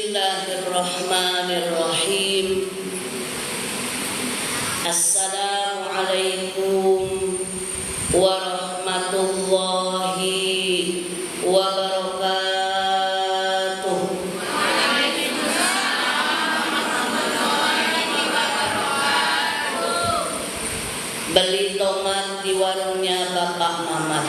Bismillahirrahmanirrahim. Assalamualaikum warahmatullahi wabarakatuh. Beli tomat di warungnya Bapak Mamat.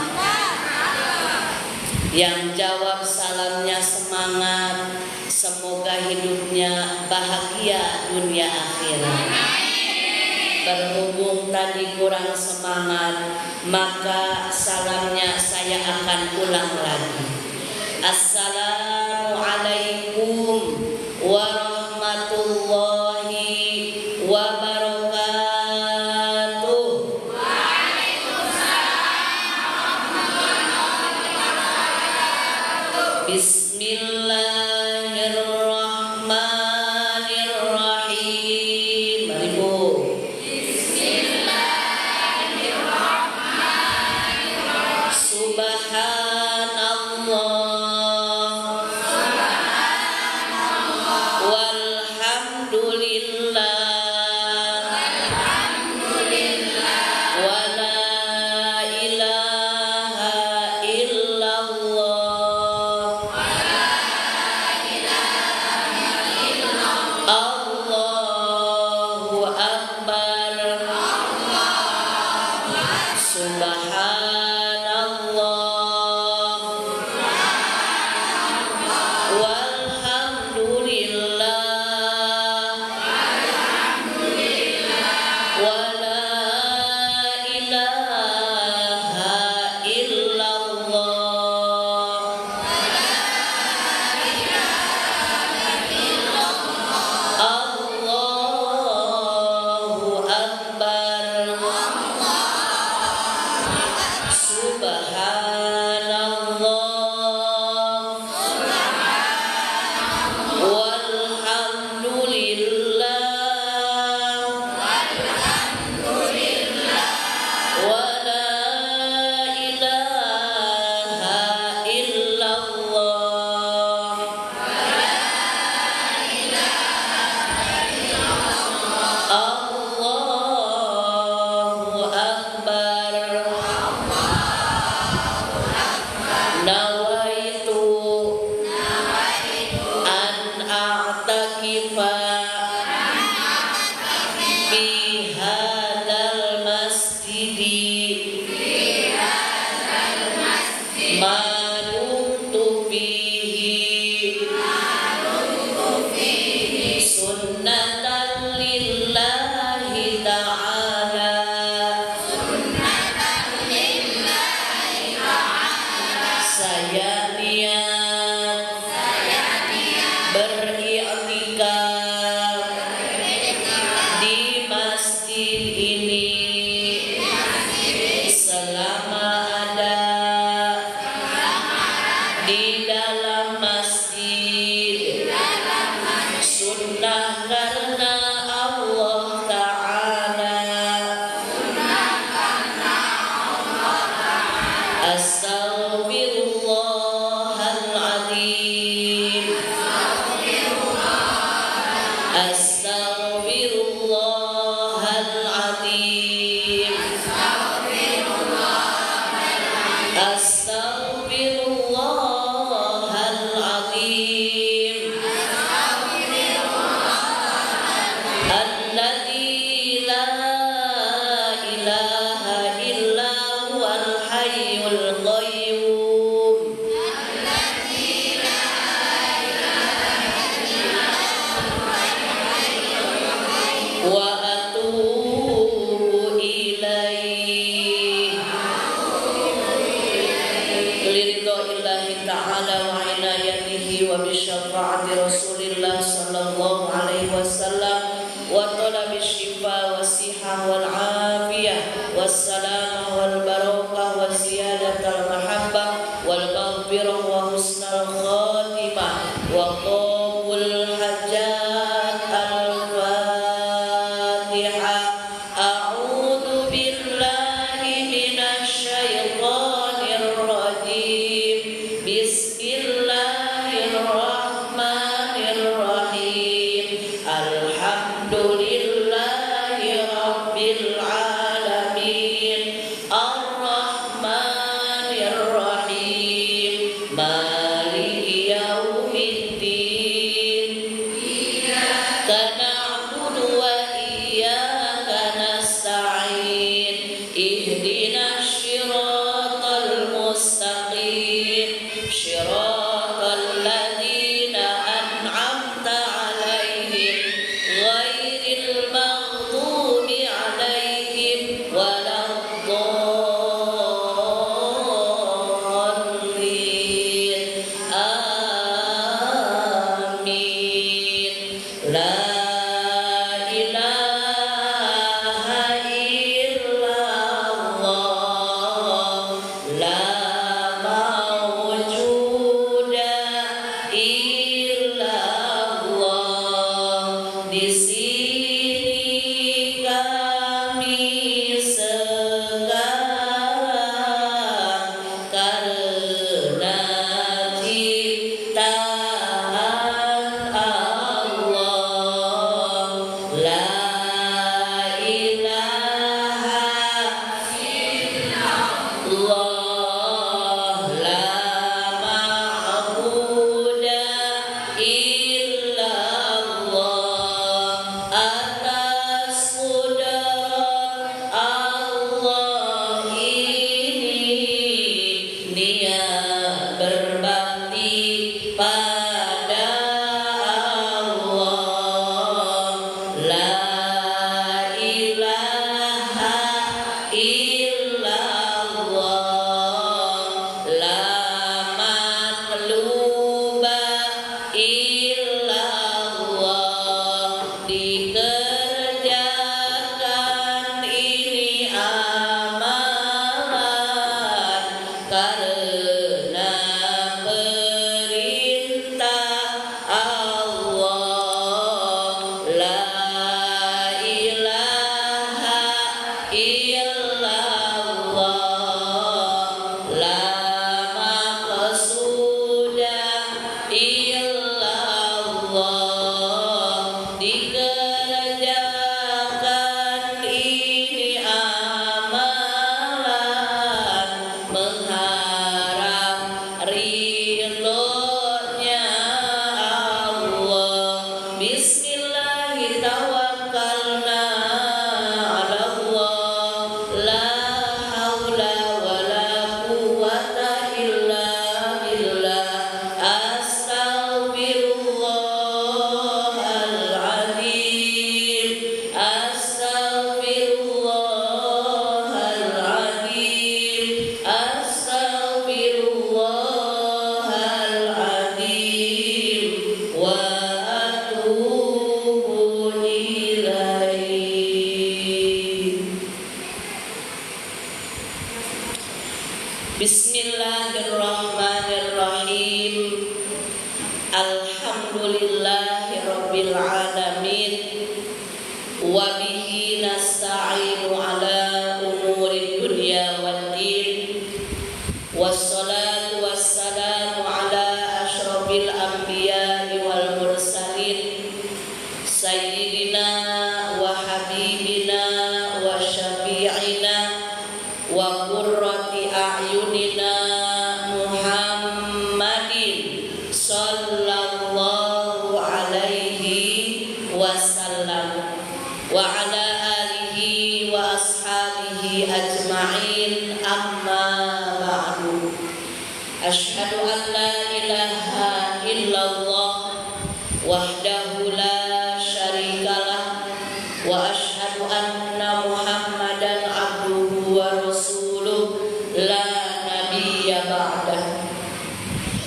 Yang jawab salamnya semangat, semoga hidupnya bahagia dunia akhirat. Berhubung tadi kurang semangat, maka salamnya saya akan ulang lagi. Assalamualaikum warahmatullahi wabarakatuh. Bismillahirrahmanirrahim. Mari Bu. Bismillahirrahmanirrahim. Subhanallah. Walhamdulillah. Bismillahirrahmanirrahim. Bismillahirrahmanirrahim. Alhamdulillahirabbil alamin. Wa bihi nasta'inu ala umuri dunya waddin. Wassalatu wassalamu ala asyrafil anbiya'i wal mursalin sayyidina wa habibina wa syafi'ina wa qurrati a'yunina Muhammadin sallallahu alaihi wasallam wa ala alihi wa ashabihi ajma'in, amma ba'du. Asyhadu an la ilaha illallah wahdahu la syarikalah wa asyhadu anna Muhammadan abduhu wa rasuluh la nabiyya ba'dah.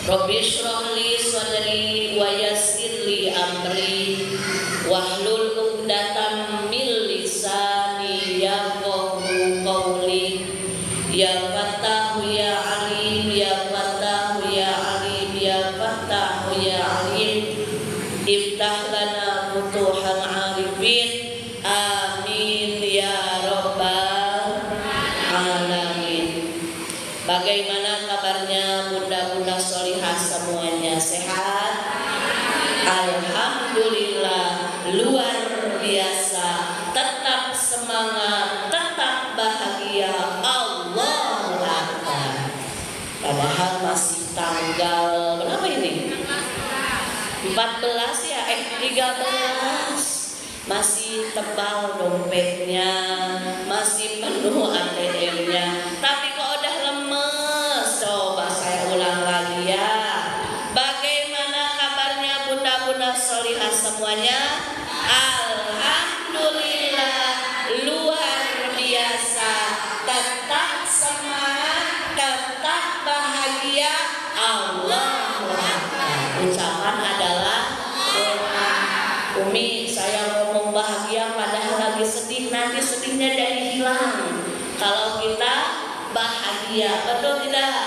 Rabbi shrah li sadri wa yassir li amri wahlul 'uqdatam min lisani yafqahu qawli. Ya Fattahu ya Alim, ya Fattahu ya Alim, ya Fattahu ya Alim, iftah lana futuhal arifin, amin ya rabbal alamin. Bagaimana kabarnya bunda-bunda sholihah semuanya? Sehat? Alhamdulillah, luar biasa. Tetap semangat, tetap bahagia. Allahu Akbar. Padahal masih tanggal berapa ini? 14 ya? 13. Masih tebal dompetnya, masih penuh ATM-nya. Tapi kok udah lemes? Coba saya ulang lagi ya. Bagaimana kabarnya bunda-bunda sholihah semuanya? Alhamdulillah, luar biasa. Tetap semangat, tetap bahagia. Allahu Akbar. Ucapan adalah doa. Umi, saya ngomong bahagia padahal lagi sedih, nanti sedihnya jadi hilang kalau kita bahagia, betul tidak?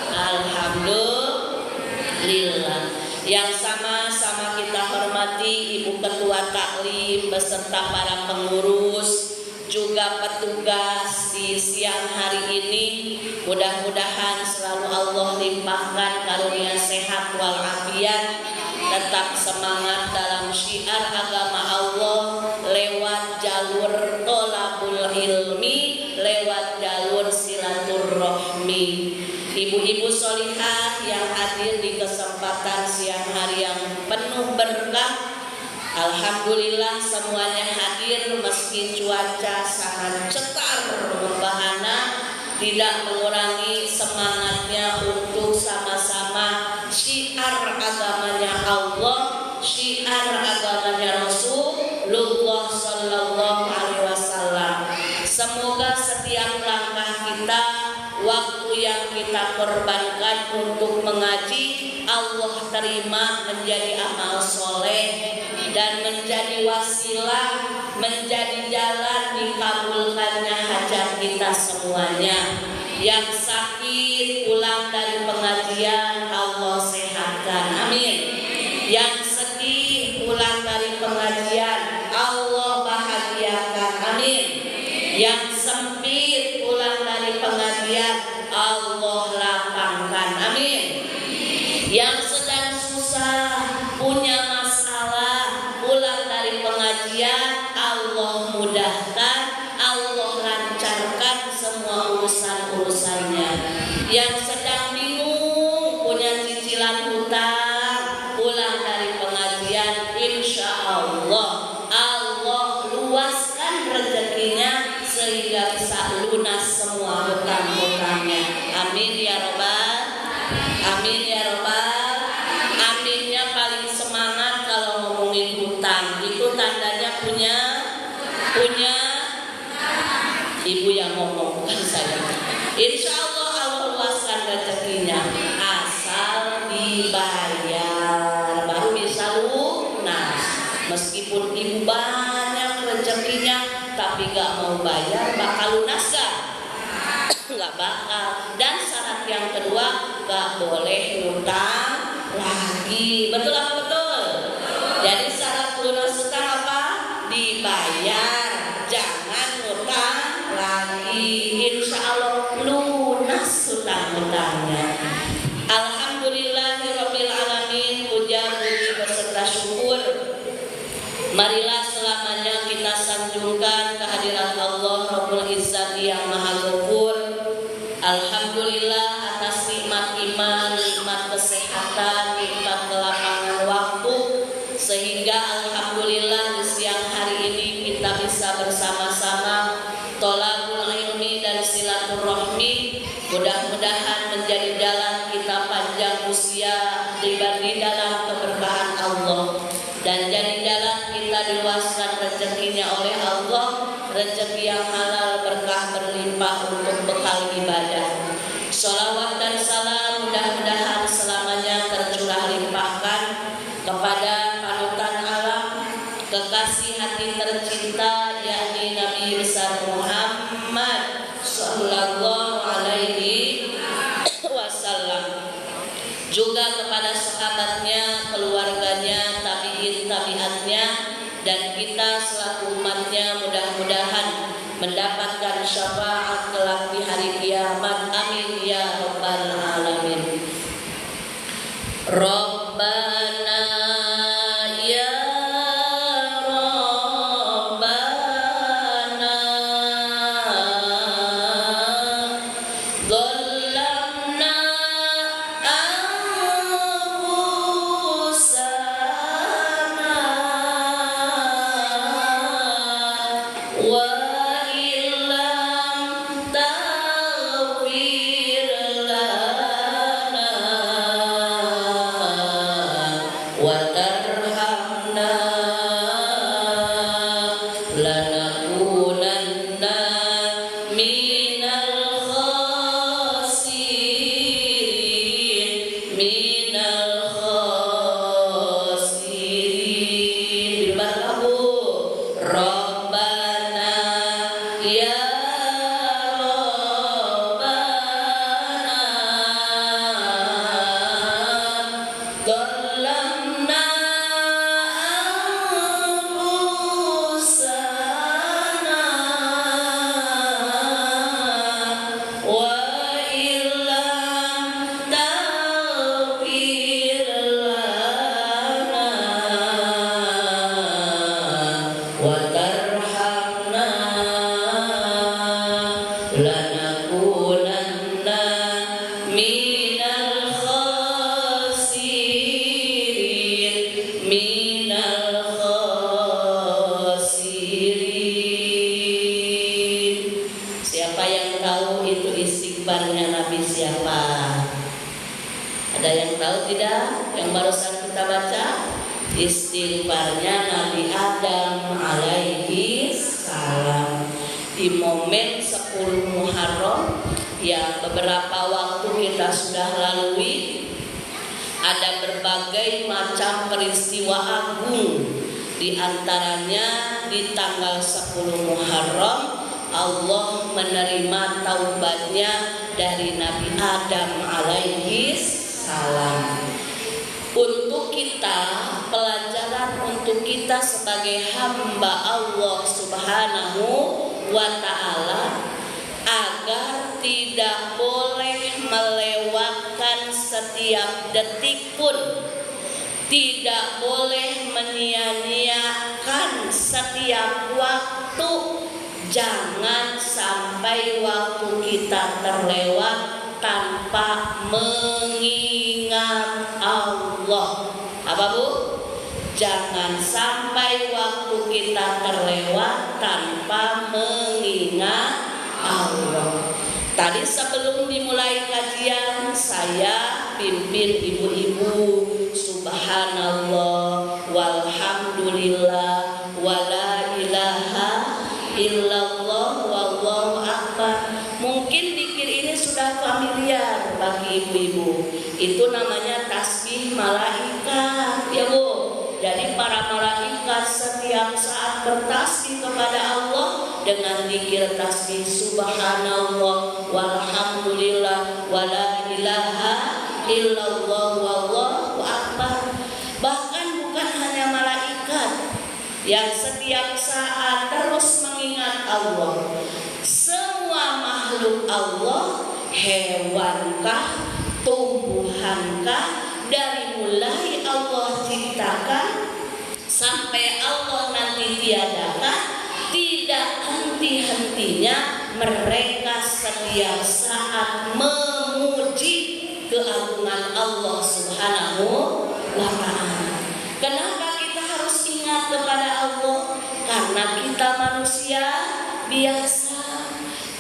Alhamdulillah. Yang sama-sama kita hormati Ibu Ketua Taklim beserta para pengurus, juga petugas di siang hari ini. Mudah-mudahan selalu Allah limpahkan karunia sehat walafiat, tetap semangat dalam syiar agama Allah lewat jalur tholabul ilmi, lewat jalur silaturahmi. Ibu-ibu sholihah yang hadir di kesempatan siang hari yang penuh berkah, alhamdulillah semuanya hadir meski cuaca sangat cetar membahana, tidak mengurangi semangatnya untuk sama-sama syiar agamanya Allah, syiar agamanya Rasulullah sallallahu alaihi wasallam. Semoga setiap langkah kita, waktu yang kita korbankan untuk mengaji, Allah terima menjadi amal soleh dan menjadi wasilah, menjadi jalan dikabulkannya hajat kita semuanya. Yang sakit pulang dari pengajian Allah sehatkan, amin. Yang sedih pulang dari pengajian Allah bahagiakan, amin. Yang sempit pulang dari pengajian Allah lapangkan, amin. Yang sedang susah, punya masalah, pulang dari pengajian Allah mudahkan, Allah lancarkan semua urusan-urusannya. Yang sedang bingung, punya cicilan hutang, pulang dari pengajian insya Allah luaskan rezekinya sehingga bisa lunas semua hutang-hutangnya. Amin ya robbal, amin ya robbal. Aminnya paling semangat kalau ngomongin hutang, itu tandanya punya ibu yang ngomong, bukan saya. Insya Allah luaskan rezekinya, asal dibayar baru bisa lunas. Meskipun ibu banyak rezekinya tapi gak mau bayar, bakal lunas gak? Gak bakal. Dan syarat yang kedua, gak boleh ngutang lagi. Betul apa betul? Jadi syarat lunas hutang apa? Dibayar, jangan ngutang lagi. Insya Allah lunas hutang-hutangnya. Alhamdulillahirabbil alamin. Puja-puji beserta syukur marilah selamanya kita sanjungkan kehadirat Allah Rabbul Izzat yang Maha Ghafur. Alhamdulillah atas nikmat iman, nikmat kesehatan, nikmat kelapangan waktu, sehingga alhamdulillah di siang hari ini kita bisa bersama-sama thalabul ilmi dan silaturahmi. Mudah-mudahan menjadi jalan kita panjang usia di dalam keberkahan Allah, dan jadi jalan kita diluaskan rezekinya oleh Allah, rezeki yang halal berkah berlimpah untuk bekal ibadah. Sholawat dan salam mudah-mudahan selamanya tercurah limpahkan kepada panutan alam, kekasih hati tercinta, yakni Nabi besar Muhammad sallallahu alaihi wasallam, juga kepada sahabatnya, keluarganya, tabi'in, tabi'atnya, dan kita selaku umatnya mudah-mudahan mendapatkan syafaat kelak di hari kiamat. Amin ya rabbal alamin. Rabbana ya Rabbana dhallamna anfusana wa illam taghfir lana wa tarhamna lanakunanna minal khasirin, minal khasirin. Bilbarkabu Rabbana ya Rabbana dhallamna anfusana wa illam taghfir lana wa tarhamna lanakunanna minal khasirin, minal khasirin. Siapa yang tahu itu istighfarnya Nabi siapa? Ada yang tahu tidak? Yang barusan kita baca istighfarnya Nabi Adam alaihi salam di momen 10 Muharram yang beberapa waktu kita sudah lalui. Ada berbagai macam peristiwa agung, di antaranya di tanggal 10 Muharram Allah menerima taubatnya dari Nabi Adam alaihi salam. Untuk kita, pelajaran untuk kita sebagai hamba Allah subhanahu wa ta'ala, agar tidak boleh melewatkan setiap detik pun, tidak boleh menyia-nyiakan setiap waktu. Jangan sampai waktu kita terlewat tanpa mengingat Allah. Apa Bu? Jangan sampai waktu kita terlewat tanpa mengingat Allah. Tadi sebelum dimulai kajian, saya pimpin ibu-ibu subhanallah walhamdulillah wala ilaha illallah wallahu akbar. Mungkin zikir ini sudah familiar bagi ibu-ibu. Itu namanya tasbih malaikat, ya Bu. Jadi para malaikat setiap saat bertasbih kepada Allah dengan zikir tasbih subhanallah walhamdulillah wala ilaha illallah wallahu akbar. Bahkan bukan hanya malaikat yang setiap saat terus mengingat Allah, semua makhluk Allah, hewankah, tumbuhankah, dari mulai Allah ciptakan sampai Allah nanti tiadakan, tidak henti-hentinya mereka setiap saat memuji keagungan Allah Subhanahu wa ta'ala. Kenapa kita harus ingat kepada Allah? Karena kita manusia biasa,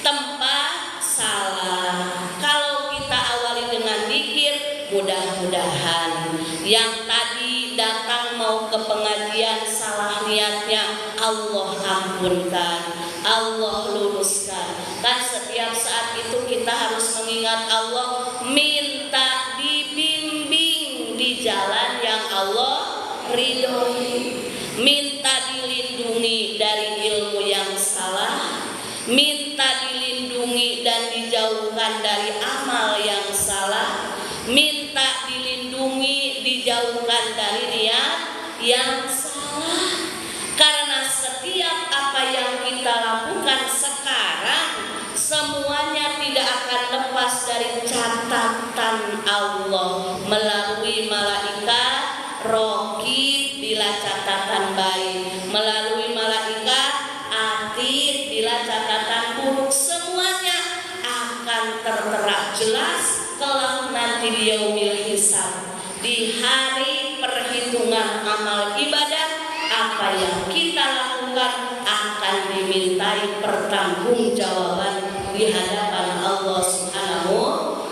tempat salah. Kalau kita awali dengan zikir, mudah-mudahan yang tadi datang mau ke pengajian salah niatnya, Allah ampunkan, Allah luruskan. Dan setiap saat itu kita harus mengingat Allah, minta dibimbing di jalan yang Allah ridhoi, minta dilindungi dari ilmu yang salah, minta dilindungi dan dijauhkan dari amal yang salah, minta dilindungi dijauhkan dari niat yang salah. Karena setiap apa yang kita lakukan sekarang semuanya tidak akan lepas dari catatan Allah melalui malaikat Raqib bila catatan baik, melalui malaikat Atid bila catatan buruk. Semuanya akan tertera jelas kelak nanti di yaumil hisab, di hari perhitungan amal ibadah. Apa yang kita lakukan akan dimintai pertanggungjawaban di hadapan Allah Subhanahu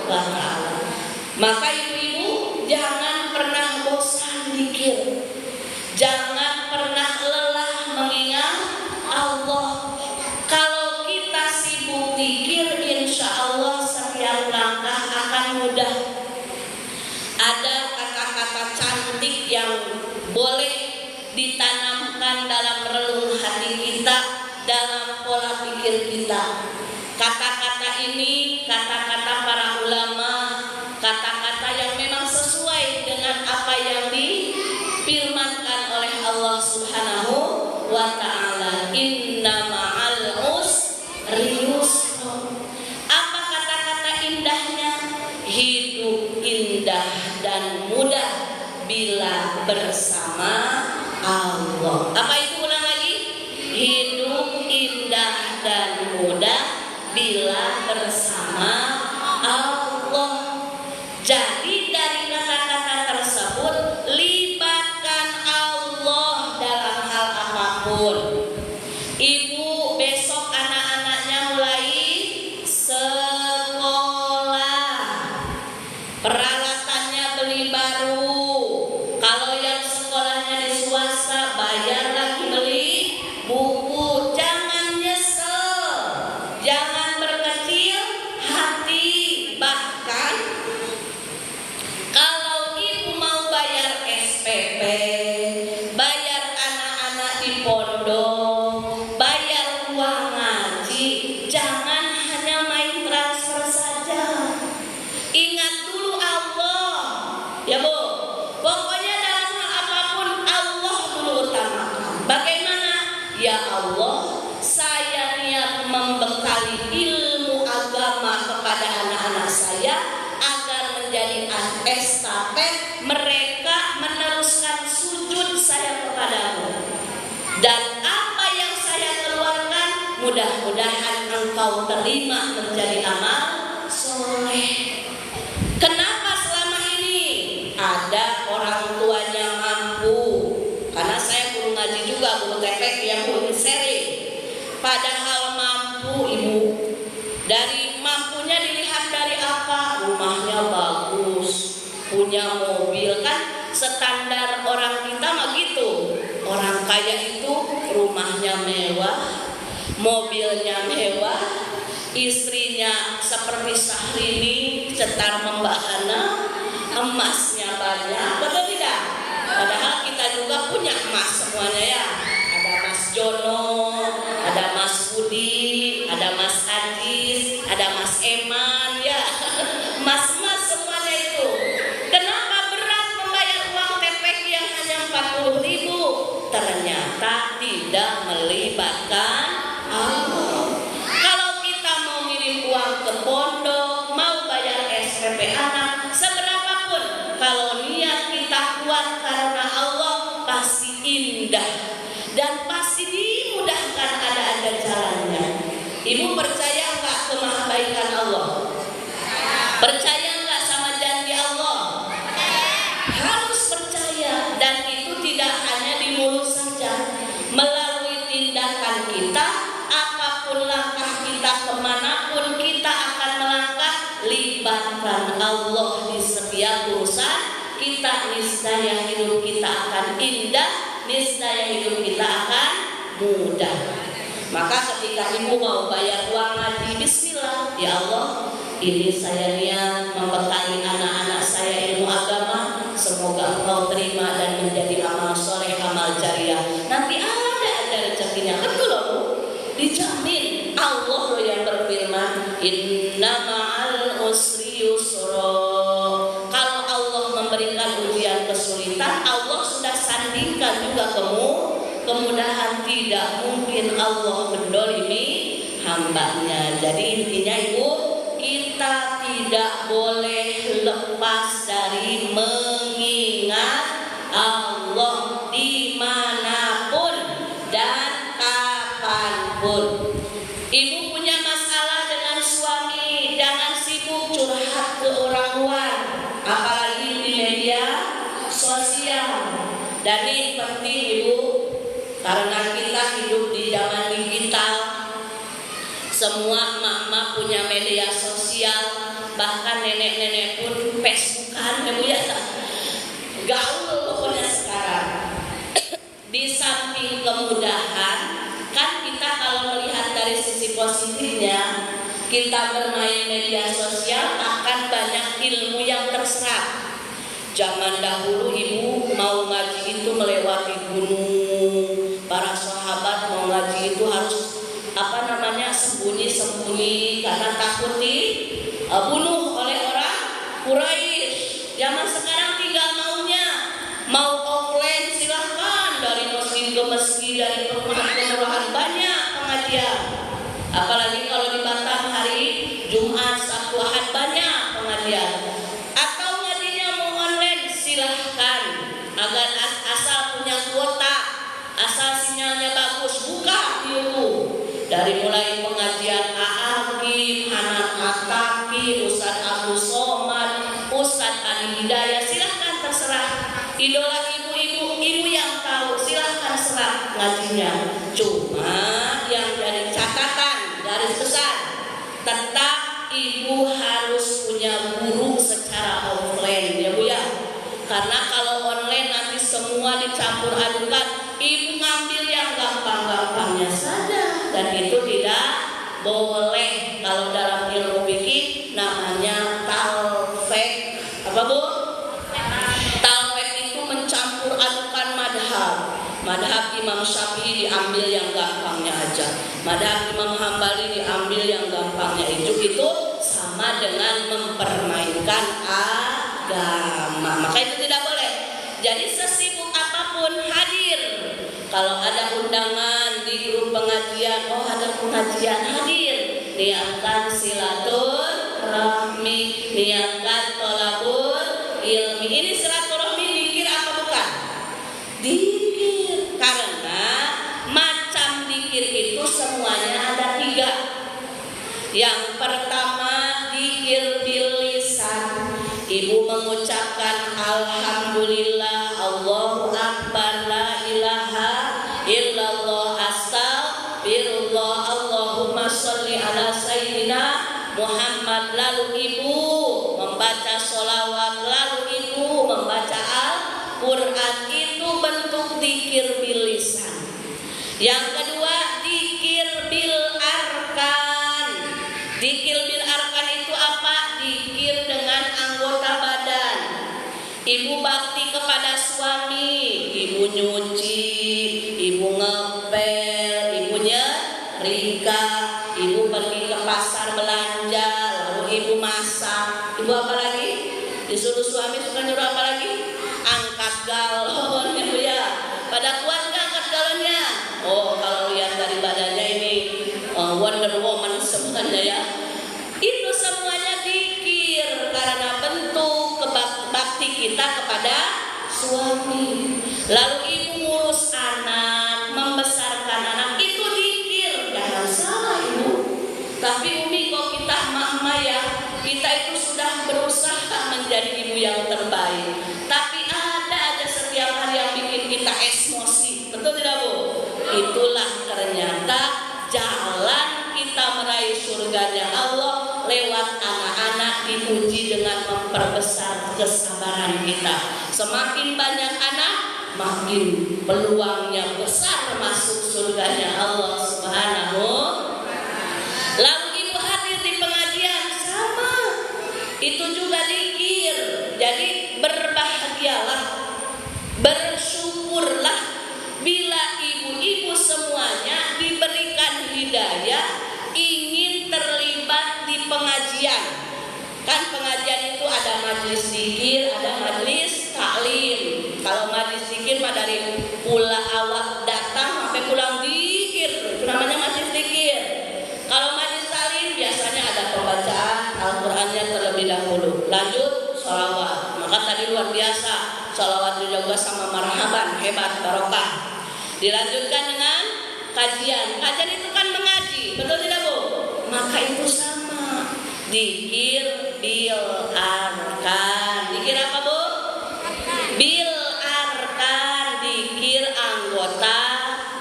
wa ta'ala. Maka ibu-ibu jangan pernah bosan zikir, jangan pernah lelah mengingat Allah. Kalau kita sibuk zikir, insya Allah setiap langkah akan mudah. Ada kata-kata cantik yang boleh ditanamkan dalam relung hati kita, dalam pola pikir kita. Kata-kata ini kata-kata para ulama, kata-kata yang memang sesuai dengan apa yang difirmankan oleh Allah Subhanahu wa ta'ala, inna ma'al usri yusra. Apa kata-kata indahnya? Hidup indah dan mudah bila bersama Allah. Apa itu? Ulang lagi. Hidup indah dan mudah bila bersama Allah. Jadi dari kata-kata tersebut libatkan Allah dalam hal apapun. Ibu besok anak-anaknya mulai sekolah, peralatannya beli baru. Kalau yang sekolahnya di swasta, bayar lagi beli buku. Jangan nyesel, jangan berkecil hati. Bahkan kalau ibu mau bayar SPP, bayar anak-anak di pondok, bayar uang ngaji, jangan hanya main transfer saja. Ingat dulu Allah, ya Bu. Pokoknya dalam hal apapun Allah dulu utamakan. Bagaimana? Ya Allah, saya niat membekali ilmu agama kepada anak-anak saya agar menjadi estafet mereka meneruskan sujud saya kepadamu. Dan apa yang saya keluarkan mudah-mudahan engkau terima menjadi amal soleh. Kenapa selama ini ada orang tuanya mampu? Karena saya guru ngaji juga, guru TPK yang guru sharing. Padahal mampu ibu. Dari mampunya dilihat dari apa? Rumahnya bagus, punya mobil, kan standar orang kita mah gitu. Orang kaya itu rumahnya mewah, mobilnya mewah, istrinya seperti Syahrini, cetar membahana, emasnya banyak, betul tidak? Padahal kita juga punya emas semuanya ya. Ada Mas Jono, ada Mas Budi, ada Mas Adis, ada Mas Eman ya. Mas-mas semuanya itu. Kenapa berat membayar uang TPK yang hanya 40.000? Ternyata tidak melibatkan Allah. Kalau kita mau ngirim uang ke pondok, mau bayar SPP anak, seberapapun, kalau niat kita kuat karena Allah, pasti indah dan pasti dimudahkan, ada jalannya. Ibu percaya nggak kemahabaikan Allah? Percaya nggak sama janji Allah? Harus percaya, dan itu tidak hanya di mulut saja, melalui tindakan kita. Apapun langkah kita, kemanapun kita akan melangkah, libatkan Allah di setiap urusan kita. Niscaya hidup kita akan indah, niscaya hidup kita akan mudah. Maka ketika ibu mau bayar uang ngaji, bismillah, ya Allah, ini saya niat membekali anak-anak saya ilmu agama, semoga Engkau terima dan menjadi amal soleh, amal jariah. Nanti ada aja rezekinya, betul loh Bu, dijamin. Allah loh yang berfirman, inna ma'al usri yusra. Kalau Allah memberikan ujian kesulitan, Allah sudah sandingkan juga kemudahan. Tidak mungkin Allah mendolimi hambanya. Jadi intinya Ibu, kita tidak boleh lepas dari mengingat Allah dimanapun dan kapanpun. Ibu punya masalah dengan suami, jangan sibuk curhat ke orang luar, apalagi di media sosial. Dan ini penting Ibu, karena kita hidup di zaman digital. Semua emak-emak punya media sosial, bahkan nenek-nenek pun Facebookan ya Bu ya. Gaul pokoknya sekarang. Di samping kemudahan, kan kita kalau melihat dari sisi positifnya, kita bermain media sosial akan banyak ilmu yang terserap. Zaman dahulu Ibu mau ngaji itu melewati gunung, para sahabat mau ngaji itu harus sembunyi-sembunyi karena takut dibunuh oleh orang Quraisy. Zaman sekarang tinggal maunya, mau offline silahkan, dari masjid ke masjid, dari perumahan ke perumahan, banyak pengajian. Apalagi kalau di Batam hari Jumat, Sabtu, Ahad banyak pengajian. Atau ngajinya mau online silahkan, agar asal punya kuota, asal sinyalnya bagus, buka di YouTube. Dari mulai pengajian A'agim, Anak Ataki, Ustadz Abdul Somad, Ustadz Adi Hidayah, silahkan terserah. Idola ibu-ibu, ibu yang tahu, silahkan serap ngajinya. Cuma yang dari catatan, garis besar, tetap ibu harus punya guru secara offline ya Bu ya. Karena kalau online nanti semua dicampur adukan, ibu ngambil yang gampang-gampangnya saja. Dan itu tidak boleh. Kalau dalam ilmu fikih namanya talfek. Apa Bu? Talfek itu mencampur adukan madhab. Madhab Imam Syafi'i diambil yang gampangnya aja, madhab Imam Hambali diambil yang gampangnya. Itu sama dengan mempermainkan agama. Maka itu tidak boleh. Jadi sesibuk apapun hadir. Kalau ada undangan di grup pengajian, oh ada pengajian, hadir. Niatkan silaturahmi, niatkan tolabul ilmi. Ini silaturahmi dikir apa bukan? Dikir. Karena macam dikir itu semuanya ada 3. Yang pertama dikir bil lisan. Ibu mengucapkan alhamdulillah, Allahu akbar, la ilaha illallah, astagfirullah, Allahumma sholli ala sayyidina Muhammad. Lalu ibu membaca sholawat, lalu ibu membaca Al-Quran. Itu bentuk dikir bil lisan. Yang kedua dikir bil arkan. Dikir bil arkan itu apa? Dikir dengan anggota badan. Ibu bakti kepada suami, ibu nyuci Ibu apa lagi? Disuruh suami suka nyuruh apa lagi? Angkat galon ya Bu ya. Pada kuat nggak angkat galonnya? Oh, kalau lihat dari badannya ini Wonder Woman semuanya ya. Itu semuanya zikir karena bentuk bakti kita kepada suami. Lalu ibu ngurus anak, membesarkan anak, itu zikir. Jangan salah ibu. Tapi Umi kok kita mama ya, kita itu sudah berusaha menjadi ibu yang terbaik. Tapi ada aja setiap hari yang bikin kita emosi. Betul tidak Bu? Itulah ternyata jalan kita meraih surganya Allah lewat anak-anak, diuji dengan memperbesar kesabaran kita. Semakin banyak anak, makin peluangnya besar masuk surganya Allah Subhanahu. Lalu ibu hadir di pengajian sama, itu juga zikir. Jadi berbahagialah, bersyukurlah bila ibu-ibu semuanya diberikan hidayah ingin terlibat di pengajian. Kan pengajian itu ada majelis zikir, ada majelis taklim. Kalau majelis zikir mah dari awal datang sampai pulang zikir, itu namanya majelis zikir. Kalau majelis taklim biasanya ada pembacaan Al-Qur'annya terlebih dahulu. Lanjut sholawat. Maka tadi luar biasa sholawat juga sama marhaban, hebat, barokah. Dilanjutkan dengan kajian. Kajian itu kan mengaji, betul tidak Bu? Maka itu sama. Zikir bil arkan. Zikir apa Bu? Bil arkan, zikir anggota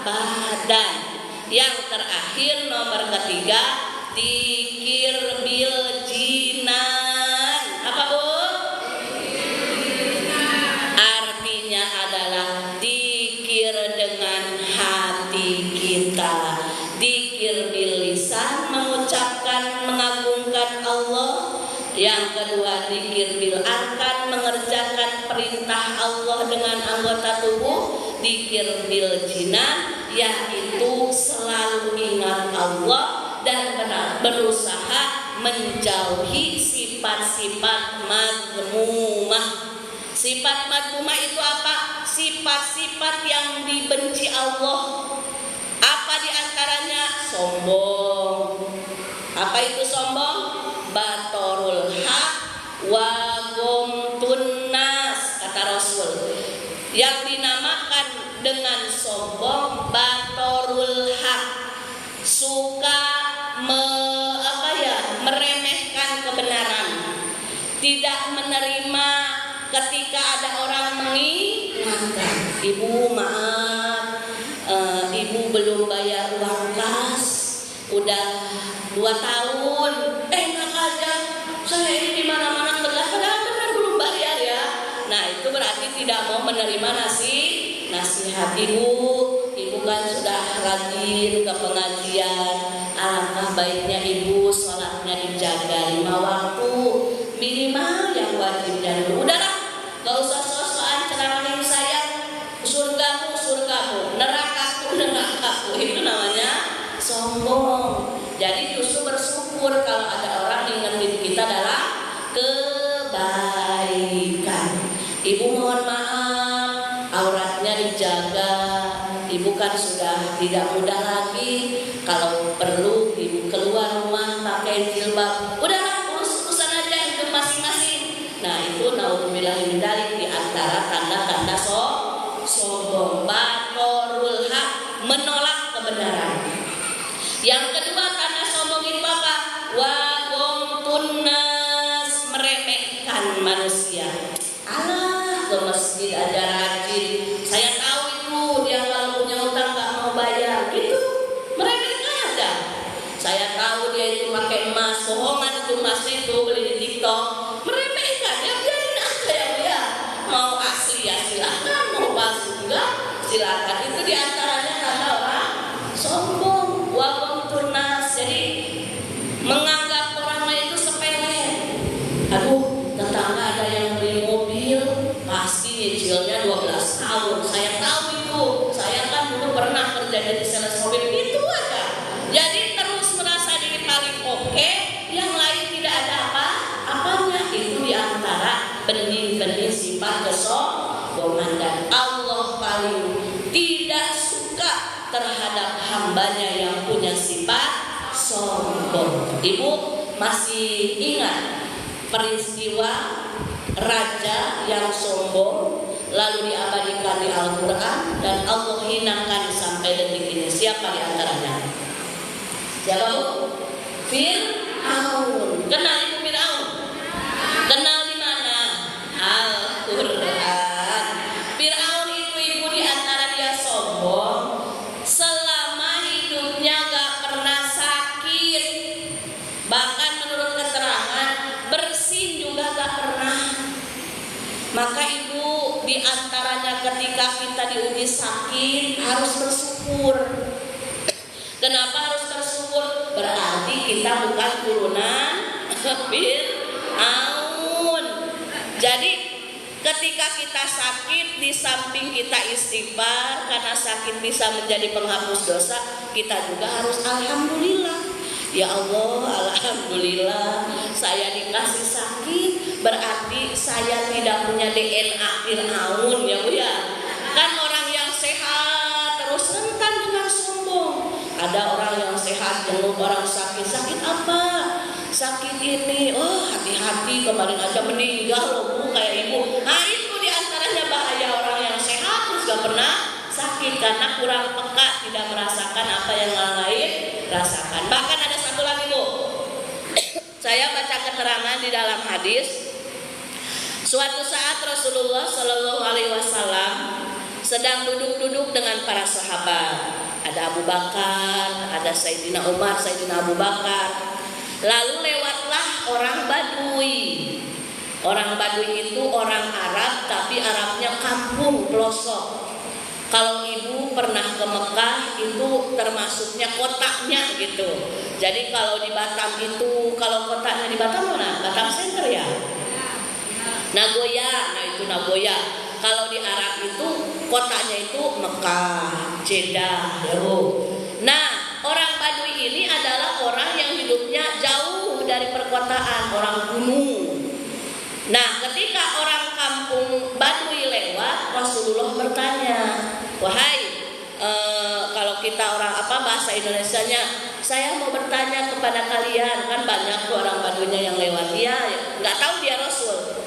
badan. Yang terakhir nomor ketiga, zikir bil jinan. Apa Bu? Artinya adalah zikir dengan hati kita. Zikir bil lisan, mengucapkan mengagungkan Allah. Yang kedua zikir bil arkan, mengerjakan perintah Allah dengan anggota tubuh. Zikir bil jinan, yaitu selalu ingat Allah dan berusaha menjauhi sifat-sifat madmumah. Sifat madmumah itu apa? Sifat-sifat yang dibenci Allah. Apa diantaranya? Sombong. Apa itu sombong? Batorul haq wa gomtun nas, kata Rasul. Yang dinamakan dengan sombong batorul haq, suka meremehkan kebenaran, tidak menerima ketika ada orang mengingatkan. Ibu maaf, ibu belum bayar uang kas, udah 2 tahun. Enak aja, saya ini di mana-mana padahal benar belum bayar ya. Nah itu berarti tidak mau menerima nasihat ibu. Ibu kan sudah rajin ke pengajian. Alangkah baiknya ibu sholatnya dijaga 5 waktu minimal yang wajibnya dulu. Udahlah, gak usah sosokan ceramahin saya. Surgamu surgamu, nerakaku nerakaku. Itu namanya sombong. Jadi justru bersyukur kalau ada orang ingetin kita dalam kebaikan. Ibu mohon maaf, auratnya dijaga. Ibu kan sudah tidak muda lagi. Kalau perlu ibu keluar rumah pakai jilbab. Udahlah, urus-urusan aja hidup masing-masing. Nah itu naudzubillah min dzalik, di antara tanda-tanda sombong. Batorul haq, menolak kebenaran. Yang kedua tanda sombong itu apa? Wa gomtun nas, meremehkan manusia. Alah, ke masjid aja rajin. Saya tahu itu dia kalau punya utang gak mau bayar. Gitu, meremehkan aja. Saya tahu dia itu pakai emas, bohongan itu emasnya itu beli di TikTok. Meremehkan, ya biarin aja ya Bu ya. Mau asli ya silakan, mau palsu juga silakan. Itu diantaranya tanda orang sombong. Jadi menganggap orang lain itu sepele. Aduh, tetangga ada yang beli mobil, pasti nyicilnya 12 tahun. Saya tahu itu. Saya kan dulu pernah kerja jadi sales mobil. Itu aja. Jadi terus merasa diri paling oke, yang lain tidak ada apa-apanya. benih-benih sifat kesombongan, dan Allah paling tidak suka terhadap hambanya yang punya sifat sombong. Ibu masih ingat peristiwa raja yang sombong lalu diabadikan di Al-Quran dan Allah hinakan sampai detik ini? Siapa di antaranya? Siapa Bu? Fir'aun. Kenal Ibu Fir'aun? Kenal di mana? Al-Quran. Fir'aun itu Ibu di antara dia sombong, selama hidupnya gak pernah sakit. Bahkan menurut keterangan bersin juga gak pernah. Maka Ibu di antaranya ketika kita diuji sakit harus bersyukur. Kenapa harus bersyukur? Berarti kita bukan turunan Fir'aun. Jadi ketika kita sakit, di samping kita istighfar karena sakit bisa menjadi penghapus dosa, kita juga harus alhamdulillah. Ya Allah, alhamdulillah saya dikasih sakit, berarti saya tidak punya DNA Fir'aun ya Bu ya. Kan orang yang sehat terus rentan dengan sombong. Ada orang yang sehat jenuh, orang sakit. Sakit apa? Sakit ini. Oh, hati-hati, kemarin aja meninggal loh Bu, kayak Ibu. Nah itu diantaranya bahaya orang yang sehat terus gak pernah sakit karena kurang peka, tidak merasakan apa yang orang lain rasakan. Bahkan ada satu lagi Bu, saya baca keterangan di dalam hadis. Suatu saat Rasulullah Shallallahu Alaihi Wasallam sedang duduk-duduk dengan para sahabat. Ada Abu Bakar, ada Sayyidina Umar, Sayyidina Abu Bakar. Lalu lewatlah orang Badui. Orang Badui itu orang Arab, tapi Arabnya kampung, pelosok. Kalau Ibu pernah ke Mekah itu termasuknya kotaknya gitu. Jadi kalau di Batam itu, kalau kotaknya di Batam mana? Batam Center ya? Nagoya, nah itu Nagoya. Kalau di Arab itu kotanya itu Mekah, Jeddah, ya Bu. Nah, orang Badui ini adalah orang yang hidupnya jauh dari perkotaan, orang gunung. Nah, ketika orang kampung Badui lewat, Rasulullah bertanya, wahai, kalau kita orang bahasa Indonesianya, saya mau bertanya kepada kalian, kan banyak tuh orang Baduinya yang lewat, dia nggak tahu dia Rasul.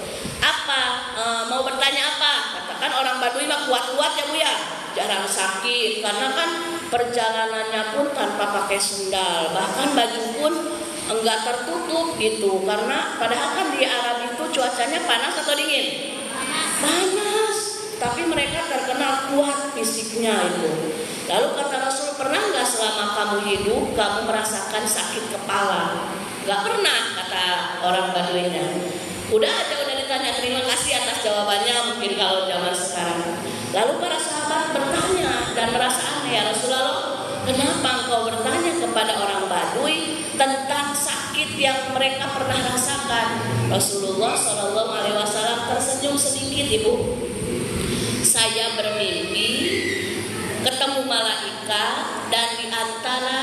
Mau bertanya apa? Katakan orang Badui mah kuat-kuat ya Bu ya, jarang sakit karena kan perjalanannya pun tanpa pakai sendal, bahkan baju pun enggak tertutup gitu, karena padahal kan di Arab itu cuacanya panas atau dingin? Panas, tapi mereka terkenal kuat fisiknya itu. Lalu kata Rasul, pernah nggak selama kamu hidup kamu merasakan sakit kepala? Nggak pernah, kata orang Baduinya. Udah ditanya, terima kasih atas jawabannya, mungkin kalau zaman sekarang. Lalu para sahabat bertanya dan merasa aneh, ya Rasulullah, kenapa engkau bertanya kepada orang Badui tentang sakit yang mereka pernah rasakan? Rasulullah Shallallahu Alaihi Wasallam tersenyum sedikit, Ibu. Saya bermimpi ketemu malaikat dan di antara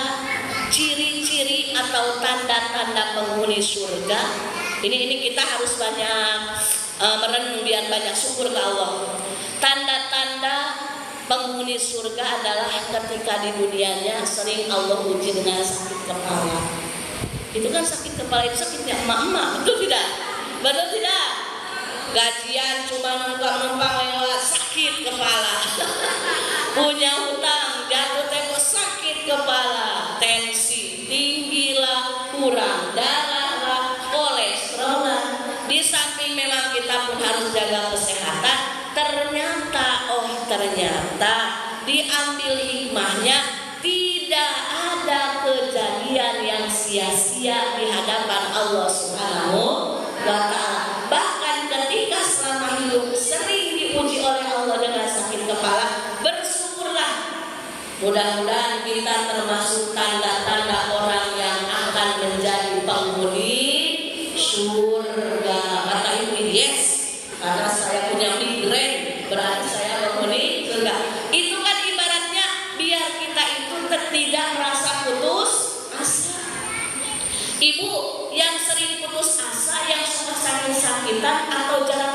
ciri-ciri atau tanda-tanda penghuni surga. Ini kita harus banyak merenung biar banyak syukur ke Allah. Tanda-tanda penghuni surga adalah ketika di dunianya sering Allah uji dengan sakit kepala. Itu kan sakit kepala itu sakitnya emak-emak, betul tidak? Betul tidak? Gajian cuma numpang lewat sakit kepala. Punya hutang jatuh tempo sakit kepala, tensi tinggi lah, kurang darah lah, kolesterol lah. Di samping memang kita pun harus jaga kesehatan, ternyata diambil hikmahnya, tidak ada kejadian yang sia-sia di hadapan Allah Subhanahu wa Ta'ala. Bahkan ketika selama hidup sering diuji oleh Allah dengan sakit kepala, bersyukurlah. Mudah-mudahan kita termasuk tanda-tanda orang yang akan menjadi penghuni surga. Kata Ibu, yes, karena saya punya migrain, berarti saya penghuni surga. Itu kan ibaratnya biar kita itu tidak merasa putus asa. Ibu yang sering putus asa, yang suka sakit-sakitan atau jarang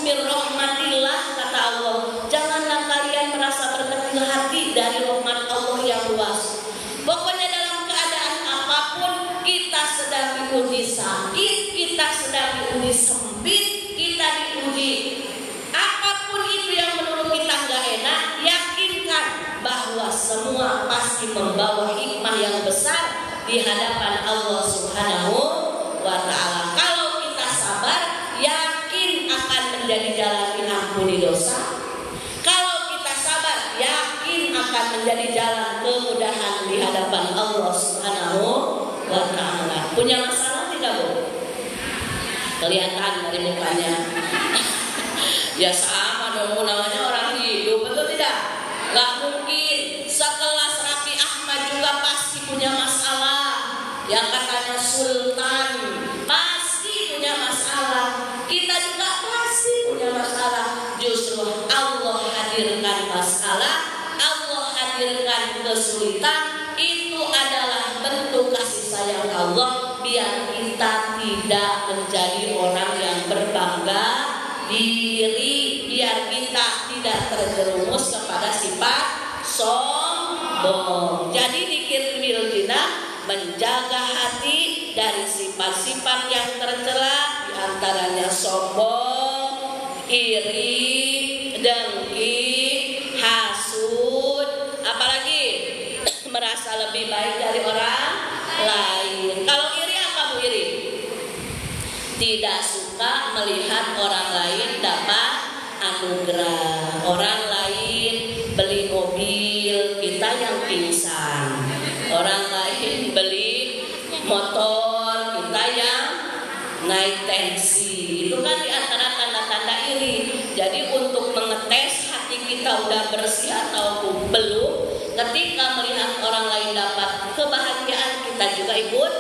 min rahmatillah, kata Allah. Janganlah kalian merasa berkecil hati dari rahmat Allah yang luas. Pokoknya dalam keadaan apapun, kita sedang diuji sakit, kita sedang diuji sempit, kita diuji apapun itu yang menurut kita nggak enak, yakinkan bahwa semua pasti membawa hikmah yang besar di hadapan Allah Subhanahu wa ta'ala. Kalau kita sabar, yakin akan menjadi jalan diampuni dosa. Kalau kita sabar, yakin akan menjadi jalan kemudahan di hadapan Allah Subhanahu wa ta'ala. Punya masalah tidak, Bu? Kelihatan dari mukanya. Ya sama dong, namanya orang hidup, betul tidak? Gak mungkin sekelas Raffi Ahmad juga pasti punya masalah. Yang katanya sultan pasti punya masalah. Kita juga pasti punya masalah. Justru Allah hadirkan masalah, Allah hadirkan kesulitan. Itu adalah bentuk kasih sayang Allah, biar kita tidak menjadi orang yang berbangga diri, biar kita tidak terjerumus kepada sifat sombong. Jadi dikir bil jinah, menjaga hati dari sifat-sifat yang tercela, diantaranya sombong, iri, dengki, hasud, apalagi merasa lebih baik dari orang lain. Kalau iri apa, Bu? Iri tidak suka melihat orang lain dapat anugerah. Orang lain beli mobil, kita yang pingsan. Orang lain beli motor, kita yang naik tensi. Itu kan diantara tanda-tanda iri. Jadi untuk mengetes hati kita udah bersih atau belum, ketika melihat orang lain dapat kebahagiaan, kita juga ikut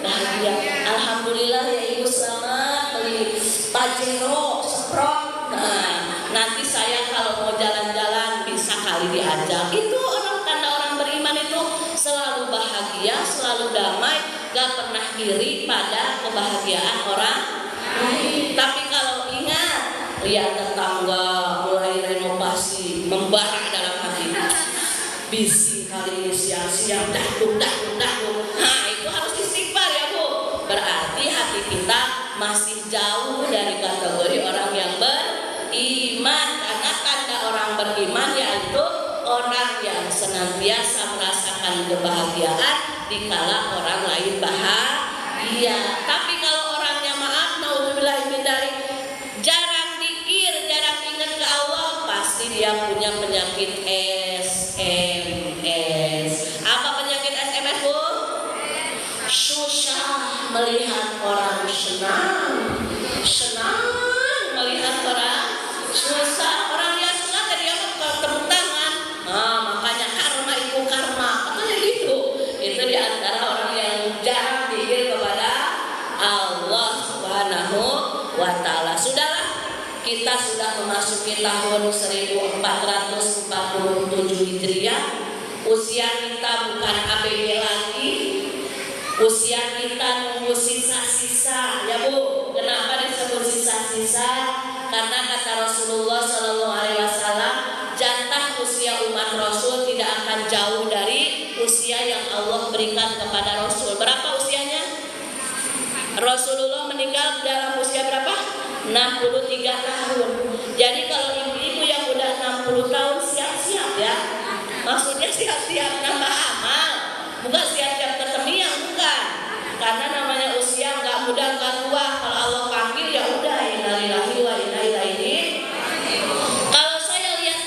bahagia. Alhamdulillah ya Ibu, selamat beli Pajero, Sprok. Nah, nanti saya kalau mau jalan-jalan bisa kali diajak. Itu tanda orang beriman itu selalu bahagia, selalu damai, gak pernah iri pada kebahagiaan orang lain. Tapi kalau ingat, lihat tetangga mulai renovasi, membara dalam hati, bisi kali ini siang-siang, dahdu. Nah, itu harus istighfar ya, Bu. Berarti hati kita masih jauh dari kategori orang yang beriman. Karena tanda orang beriman yaitu orang yang senantiasa merasakan kebahagiaan dikala orang lain bahagia. Tapi kalau orangnya, maaf, naudzubillah min dzalik, jarang zikir, jarang ingat ke Allah, pasti dia punya penyakit SMS. Apa penyakit SMS, Bu? Susah melihat orang senang melihat orang susah. Orang dia senang jadi tepuk tangan. Nah, makanya karma itu karma, katanya gitu. Itu diantara orang yang jarang dikir kepada Allah Subhanahu wa ta'ala. Sudahlah, kita sudah memasuki tahun 1447 Hijriah. Usia kita bukan ABG lagi. Usia kita nunggu sisa-sisa, ya Bu. Kenapa disebut sisa-sisa? Karena kata Rasulullah SAW, jatah usia umat Rasul tidak akan jauh dari usia yang Allah berikan kepada Rasul. Berapa usianya? Rasulullah meninggal dalam usia berapa? 63 tahun. Jadi kalau ibu-ibu yang udah 60 tahun siap-siap ya. Maksudnya siap-siap nambah amal, bukan siap-siap kesemian, bukan. Karena namanya usia nggak muda nggak tua. Kalau Allah panggil ya udah, innalillahi wa inna ilaihi. Kalau saya lihat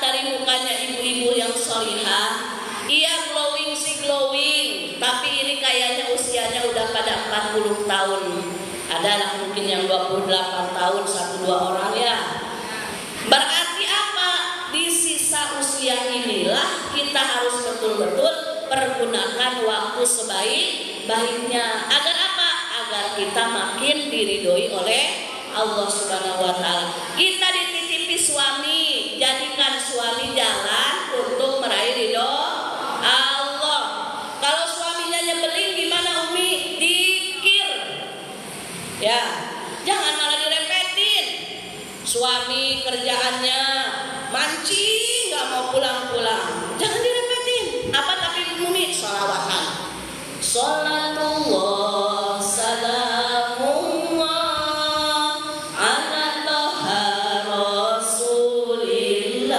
dari mukanya ibu-ibu yang sholihah, iya glowing sih glowing, tapi ini kayaknya usianya udah pada 40 tahun. Adalah mungkin yang 28 tahun 1-2 orang ya. Berarti apa? Di sisa usia inilah kita harus betul-betul pergunakan waktu sebaik-baiknya. Agar apa? Agar kita makin diridhoi oleh Allah Subhanahu wa ta'ala. Kita dititipi suami, jadikan suami jalan untuk meraih ridho Allah. Kalau suaminya nyebelin gimana, Umi? Dikir. Ya, jangan malah direpetin. Suami kerjaannya mancing, nggak mau pulang-pulang, jangan direpetin. Apa tapi muni sholawatan. Sholatullah salamullah ala toha rasulillah.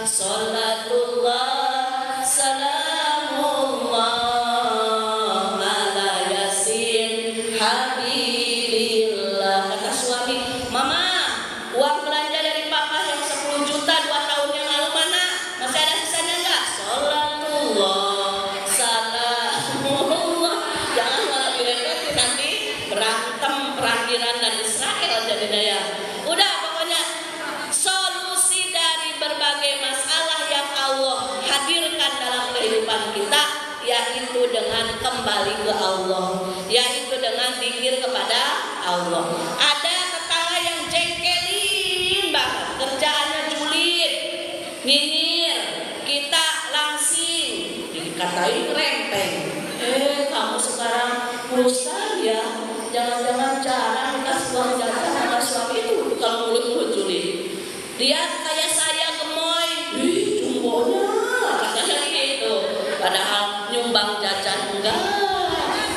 Sholatullah salamullah ala yasin habibillah. Kata suami, mama, uang belanja dari papa yang 10 juta 2 tahun yang lalu mana? Masih ada sisanya enggak? Sholatullah salamullah. Jangan malah direpetin, nanti berantem perang Iran dan Israel jadinya ya. Udah, pokoknya solusi dari berbagai masalah yang Allah hadirkan dalam kehidupan kita yaitu dengan kembali ke Allah, yaitu dengan zikir kepada Allah. Ada tetangga yang jengkelin banget, kerjaannya julid, nyinyir, kita langsing, dikatain rempeng. Kamu sekarang urusan ya, jangan-jangan jarang dikasih uang jajan sama suami itu kalau mulut-mulut julid. Dia kayak saya gemoy, jumbonya katanya gitu. Padahal nyumbang jajan enggak,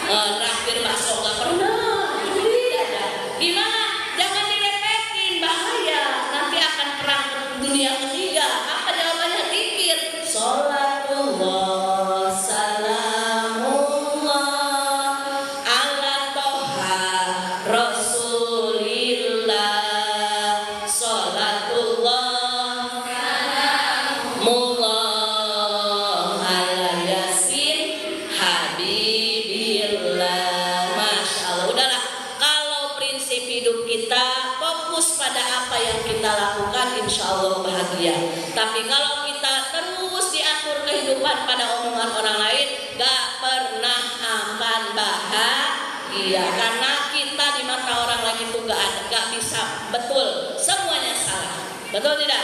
traktir bakso enggak pernah, julid aja. Gimana? Jangan direpetin, bahaya. Nanti akan perang dunia ketiga. Apa jawabannya? Zikir. Sholatullah salamullah ala toha rasulillah. Sholatullah salamullah ala yasin habibillah. Masya Allah. Udahlah, kalau prinsip hidup kita fokus pada apa yang kita lakukan, insya Allah bahagia. Tapi kalau kita terus diatur kehidupan pada omongan orang lain, gak pernah akan bahagia. Karena kita di mata orang lain itu gak bisa betul, semuanya salah. Betul tidak?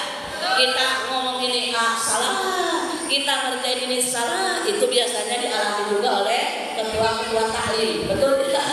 Kita ngomong ini salah, kita ngerjain ini salah, itu biasanya dialami juga oleh ketua-ketua taklim. Betul tidak?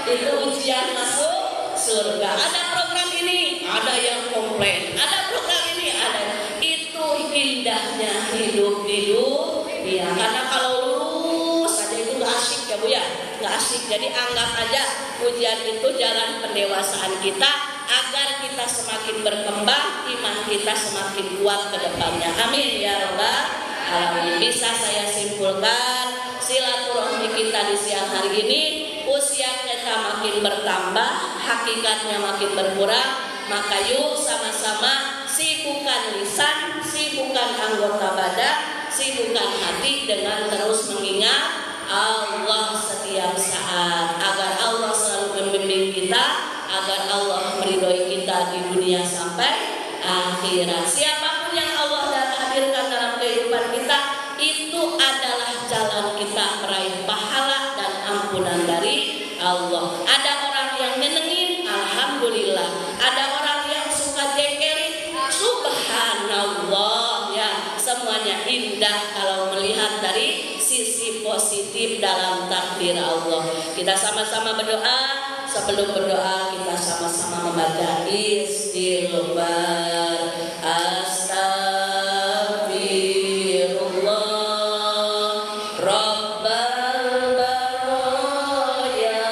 Itu ujian masuk surga. Ada program ini, ada yang komplain. Ada program ini, ada. Itu indahnya hidup ya. Karena kalau lurus aja itu gak asik ya Bu ya, gak asik. Jadi anggap aja ujian itu jalan pendewasaan kita agar kita semakin berkembang, iman kita semakin kuat ke depannya. Amin ya rabbal alamin. Bisa saya simpulkan, silaturahmi kita di siang hari ini, usia kita makin bertambah, hakikatnya makin berkurang. Maka yuk sama-sama sibukkan lisan, sibukkan anggota badan, sibukkan hati dengan terus mengingat Allah setiap saat, agar Allah selalu membimbing kita, agar Allah meridhoi kita di dunia sampai akhirat. Siapapun yang Allah hadirkan dalam kehidupan kita, itu adalah jalan kita meraih pahala dan ampunan dari Allah. Ada orang yang nyenengin, alhamdulillah. Ada orang yang suka jengkelin, subhanallah ya. Semuanya indah kalau melihat dari sisi positif dalam takdir Allah. Kita sama-sama berdoa. Sebelum berdoa kita sama-sama membaca istighfar. Astagfirullah Rabbal baraya.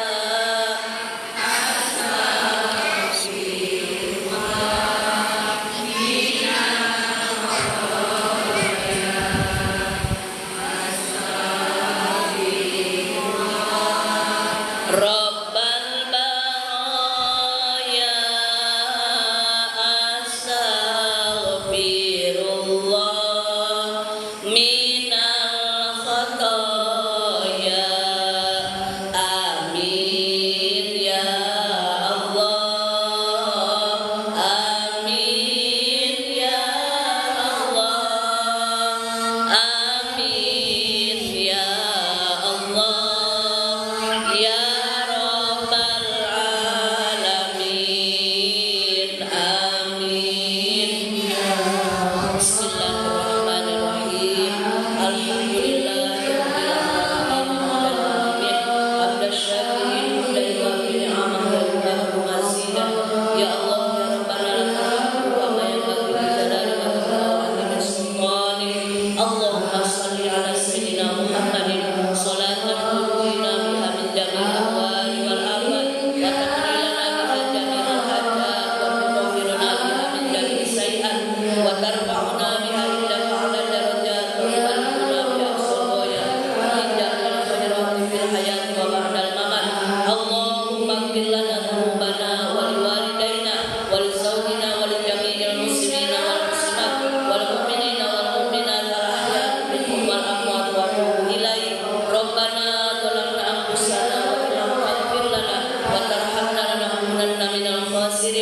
Rabbal baraya.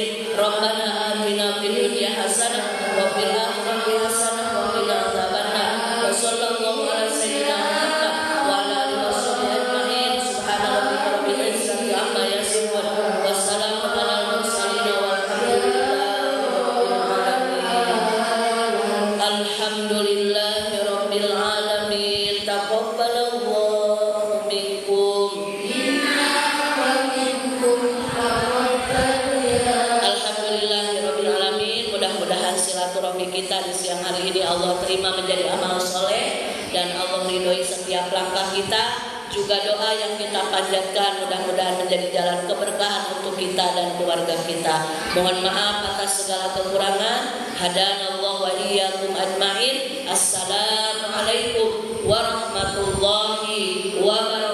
muslimin. Rabbana atina fid dunya hasanah wa fil akhirati hasanah wa qina adzabannar. Wa sallallahu ala sayyidina Muhammad wa ala alihi washabbihi ajma'in. Subhana rabbika rabbil izzati amma yasifun. Wassalamun alal mursalin walhamdulillahi rabbil alamin. Alhamdulillahi rabbil alamin. Taqabbalallahu minkum. Mudah-mudahan silaturahmi kita di siang hari ini Allah terima menjadi amal soleh dan Allah ridhoi setiap langkah kita. Juga doa yang kita panjatkan mudah-mudahan menjadi jalan keberkahan untuk kita dan keluarga kita. Mohon maaf atas segala kekurangan. Hadanallahu wa iyyakum ajmain. Assalamualaikum warahmatullahi wabarakatuh.